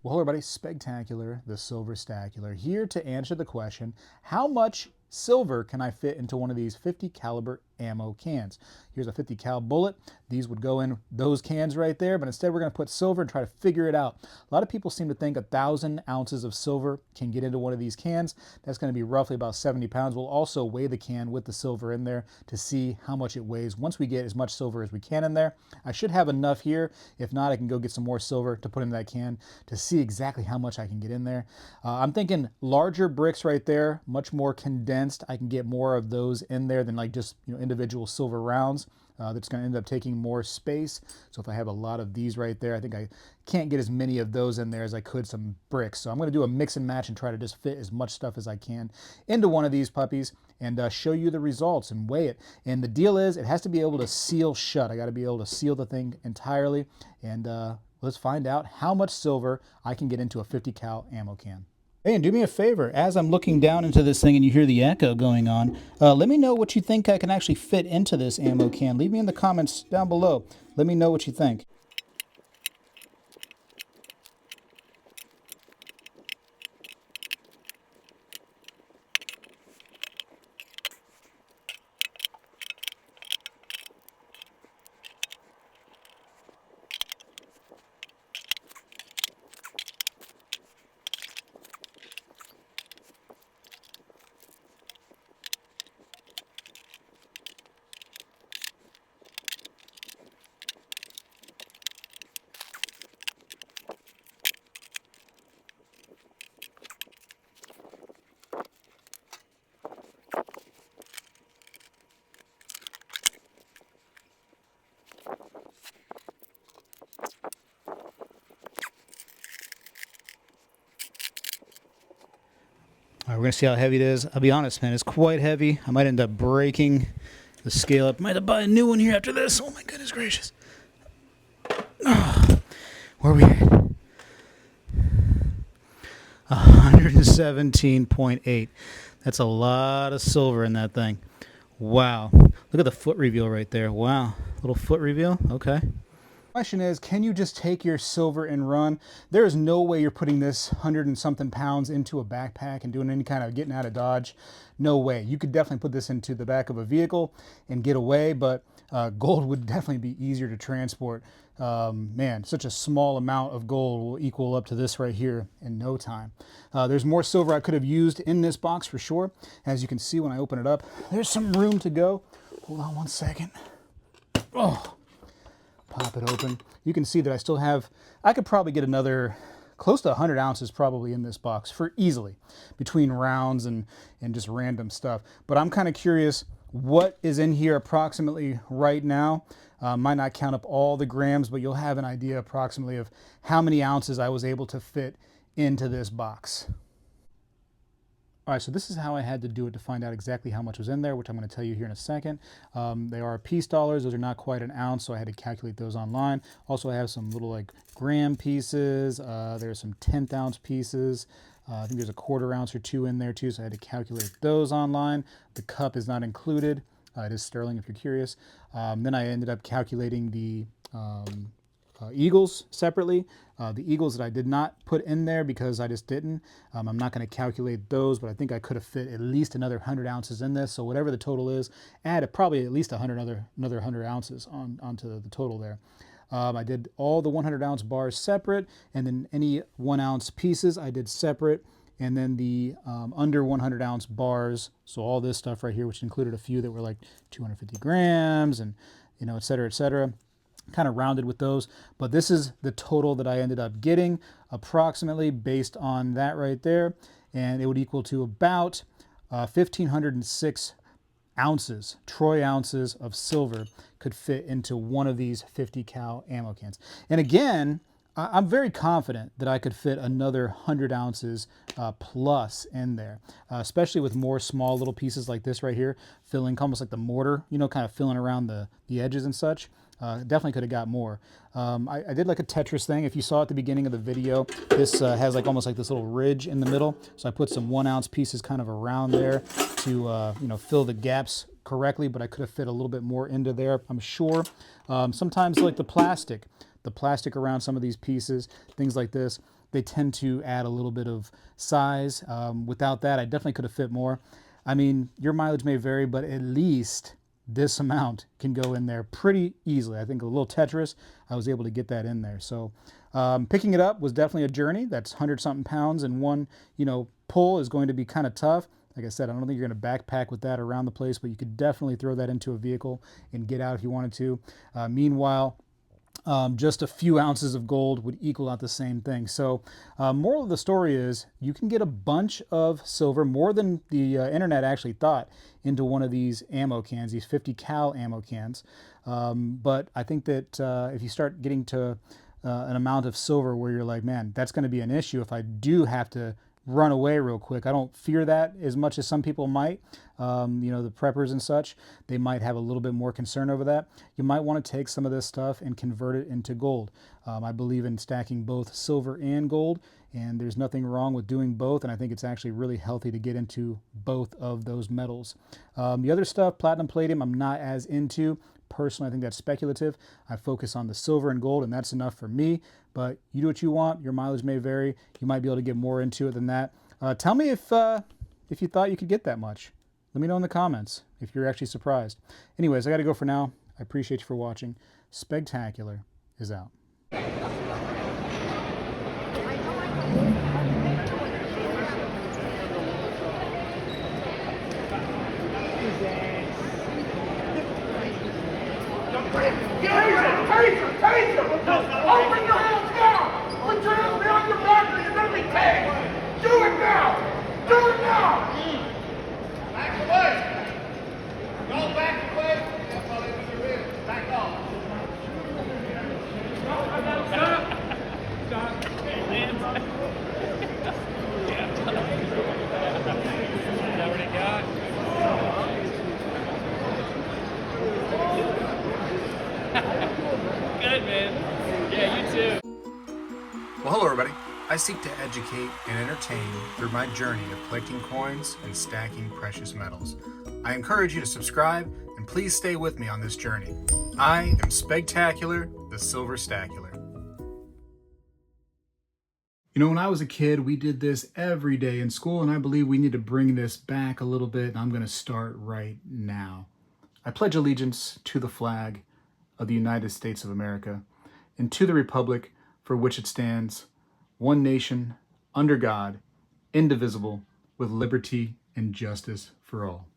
Well, hello everybody, Spegtacular, the Silver Stacular, here to answer the question, how much silver can I fit into one of these 50 caliber ammo cans? Here's a 50 cal bullet. These would go in those cans right there, but instead we're going to put silver and try to figure it out. A lot of people seem to think 1,000 ounces of silver can get into one of these cans. That's going to be roughly about 70 pounds. We'll also weigh the can with the silver in there to see how much it weighs once we get as much silver as we can in there. I should have enough here. If not, I can go get some more silver to put in that can to see exactly how much I can get in there. I'm thinking larger bricks right there, much more condensed. I can get more of those in there than like just individual silver rounds. That's going to end up taking more space. So if I have a lot of these right there, I think I can't get as many of those in there as I could some bricks. So I'm going to do a mix and match and try to just fit as much stuff as I can into one of these puppies and show you the results and weigh it. And the deal is it has to be able to seal shut. I got to be able to seal the thing entirely. And let's find out how much silver I can get into a 50 cal ammo can. Hey, and do me a favor, as I'm looking down into this thing and you hear the echo going on, let me know what you think I can actually fit into this ammo can. Leave me in the comments down below. Let me know what you think. All right, we're going to see how heavy it is. I'll be honest, man, it's quite heavy. I might end up breaking the scale up. Might have to buy a new one here after this. Oh my goodness gracious. Oh, where are we at? 117.8. That's a lot of silver in that thing. Wow. Look at the foot reveal right there. Wow. Little foot reveal. Okay. Question is, can you just take your silver and run? There is no way you're putting this 100 and something pounds into a backpack and doing any kind of getting out of Dodge. No way. You could definitely put this into the back of a vehicle and get away, but gold would definitely be easier to transport. Man, such a small amount of gold will equal up to this right here in no time. There's more silver I could have used in this box for sure. As you can see when I open it up, there's some room to go. Hold on one second. Oh. Pop it open. You can see that I still have, I could probably get another close to 100 ounces probably in this box for easily between rounds and just random stuff. But I'm kind of curious what is in here approximately right now. Might not count up all the grams, but you'll have an idea approximately of how many ounces I was able to fit into this box. All right, so this is how I had to do it to find out exactly how much was in there, which I'm going to tell you here in a second. They are peace dollars. Those are not quite an ounce, so I had to calculate those online. Also, I have some little like gram pieces. There's some 10th ounce pieces. I think there's a 1/4 ounce or 2 in there too, so I had to calculate those online. The cup is not included. It is sterling if you're curious. Then I ended up calculating the eagles separately. The eagles that I did not put in there because I just didn't. I'm not going to calculate those, but I think I could have fit at least another 100 ounces in this. So whatever the total is, add probably at least another 100 ounces onto the total there. I did all the 100 ounce bars separate, and then any 1 ounce pieces I did separate, and then the under 100 ounce bars. So all this stuff right here, which included a few that were like 250 grams and et cetera, et cetera. Kind of rounded with those, but this is the total that I ended up getting approximately based on that right there, and it would equal to about 1,506 ounces, troy ounces of silver could fit into one of these 50 cal ammo cans. And again, I'm very confident that I could fit another 100 ounces plus in there, especially with more small little pieces like this right here, filling almost like the mortar, kind of filling around the edges and such. Definitely could have got more. I did like a Tetris thing. If you saw at the beginning of the video, this has like almost like this little ridge in the middle. So I put some 1 ounce pieces kind of around there to fill the gaps correctly, but I could have fit a little bit more into there, I'm sure. Sometimes like the plastic the plastic around some of these pieces, things like this, they tend to add a little bit of size. Without that, I definitely could have fit more. I mean, your mileage may vary, but at least this amount can go in there pretty easily. I think a little Tetris, I was able to get that in there. So picking it up was definitely a journey. That's 100-something pounds, and one, pull is going to be kind of tough. Like I said, I don't think you're going to backpack with that around the place, but you could definitely throw that into a vehicle and get out if you wanted to. Meanwhile, just a few ounces of gold would equal out the same thing. So moral of the story is you can get a bunch of silver, more than the internet actually thought, into one of these ammo cans, these 50 cal ammo cans. But I think that if you start getting to an amount of silver where you're like, man, that's going to be an issue if I do have to run away real quick. I don't fear that as much as some people might. The preppers and such, they might have a little bit more concern over that. You might want to take some of this stuff and convert it into gold. I believe in stacking both silver and gold, and there's nothing wrong with doing both, and I think it's actually really healthy to get into both of those metals. The other stuff, platinum, palladium, I'm not as into. Personally, I think that's speculative. I focus on the silver and gold, and that's enough for me. But you do what you want. Your mileage may vary. You might be able to get more into it than that. Tell me if you thought you could get that much. Let me know in the comments if you're actually surprised. Anyways, I got to go for now. I appreciate you for watching. Spegtacular is out. Taser! Open your hands now! Put your hands behind your back or you're going to be tagged! Do it now! Do it now! Back away! Go back away! That's all they do there is. Back off. Stop! Stop! Is that what he got? Good, man. Yeah, you too. Well, hello everybody. I seek to educate and entertain through my journey of collecting coins and stacking precious metals. I encourage you to subscribe and please stay with me on this journey. I am Spegtacular, the Silver Stacular. When I was a kid, we did this every day in school, and I believe we need to bring this back a little bit, and I'm going to start right now. I pledge allegiance to the flag of the United States of America and to the republic for which it stands, one nation, under God, indivisible, with liberty and justice for all.